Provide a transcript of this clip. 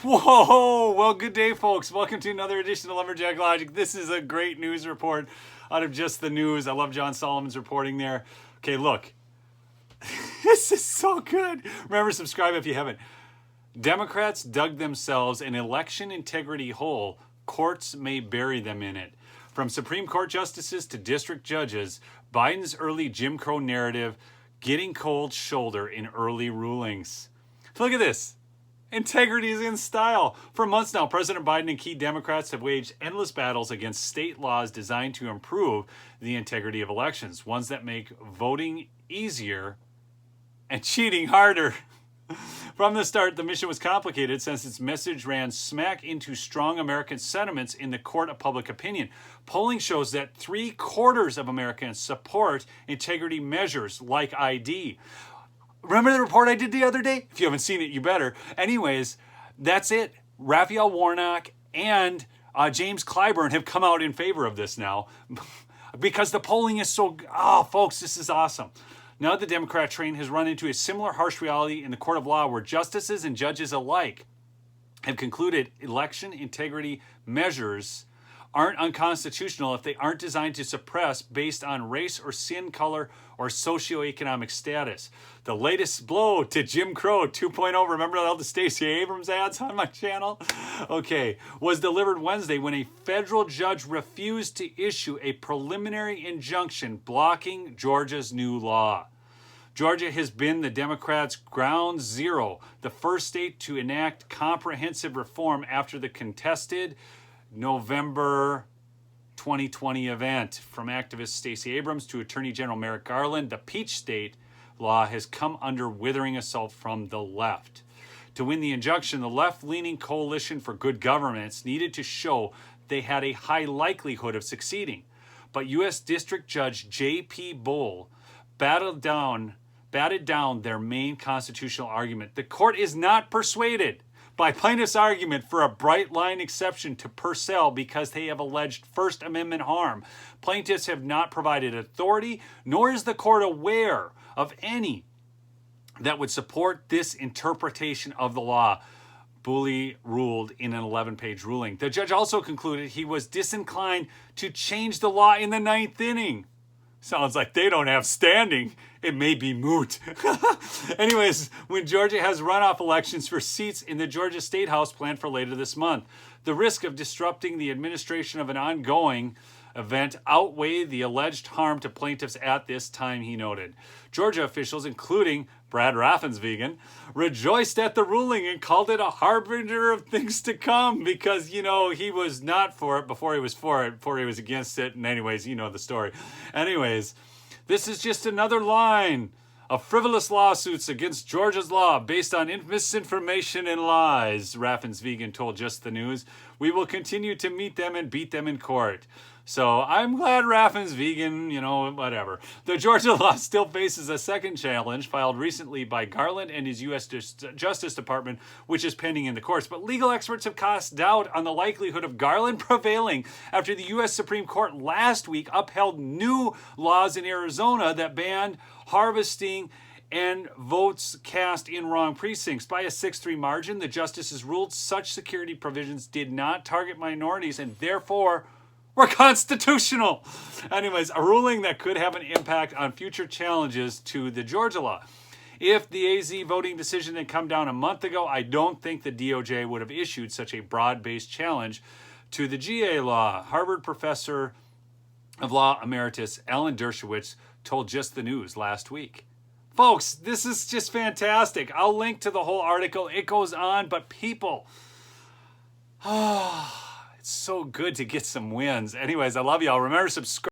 Whoa! Well, good day, folks. Welcome to another edition of Lumberjack Logic. This is a great news report out of Just the News. I love John Solomon's reporting there. Okay, look. This is so good. Remember, subscribe if you haven't. Democrats dug themselves an election integrity hole. Courts may bury them in it. From Supreme Court justices to district judges, Biden's early Jim Crow narrative getting cold shoulder in early rulings. Look at this. Integrity is in style. For months now, President Biden and key Democrats have waged endless battles against state laws designed to improve the integrity of elections, ones that make voting easier and cheating harder. From the start, the mission was complicated since its message ran smack into strong American sentiments in the court of public opinion. Polling shows that 3/4 of Americans support integrity measures like ID. Remember the report I did the other day? If you haven't seen it, you better. Anyways, that's it. Raphael Warnock and James Clyburn have come out in favor of this now because the polling is so... Oh, folks, this is awesome. Now the Democrat train has run into a similar harsh reality in the court of law where justices and judges alike have concluded election integrity measures aren't unconstitutional if they aren't designed to suppress based on race or skin color or socioeconomic status. The latest blow to Jim Crow 2.0, remember all the Stacey Abrams ads on my channel? Okay, was delivered Wednesday when a federal judge refused to issue a preliminary injunction blocking Georgia's new law. Georgia has been the Democrats' ground zero, the first state to enact comprehensive reform after the contested November 2020 event. From activist Stacey Abrams to Attorney General Merrick Garland, the Peach State law has come under withering assault from the left. To win the injunction, the left-leaning Coalition for Good Governance needed to show they had a high likelihood of succeeding. But U.S. District Judge J.P. Bull batted down their main constitutional argument. The court is not persuaded by plaintiff's argument for a bright line exception to Purcell because they have alleged First Amendment harm. Plaintiffs have not provided authority, nor is the court aware of any that would support this interpretation of the law. Bully ruled in an 11-page ruling. The judge also concluded he was disinclined to change the law in the ninth inning. Sounds like they don't have standing. It may be moot. Anyways, when Georgia has runoff elections for seats in the Georgia State House planned for later this month, the risk of disrupting the administration of an ongoing event outweigh the alleged harm to plaintiffs at this time, he noted. Georgia officials, including Brad Raffensvegen, rejoiced at the ruling and called it a harbinger of things to come because, you know, he was not for it before he was for it, before he was against it. And anyways, you know the story. Anyways, this is just another line of frivolous lawsuits against Georgia's law based on misinformation and lies, Raffensvegen told Just the News. We will continue to meet them and beat them in court. So I'm glad Raffensvegen, you know, whatever. The Georgia law still faces a second challenge filed recently by Garland and his U.S. Justice Department, which is pending in the courts. But legal experts have cast doubt on the likelihood of Garland prevailing after the U.S. Supreme Court last week upheld new laws in Arizona that banned harvesting and votes cast in wrong precincts. By a 6-3 margin, the justices ruled such security provisions did not target minorities and therefore were constitutional. Anyways, a ruling that could have an impact on future challenges to the Georgia law. If the AZ voting decision had come down a month ago, I don't think the DOJ would have issued such a broad-based challenge to the GA law. Harvard professor of law emeritus Alan Dershowitz told Just the News last week. Folks, this is just fantastic. I'll link to the whole article. It goes on, but people... It's so good to get some wins. Anyways, I love y'all. Remember, subscribe.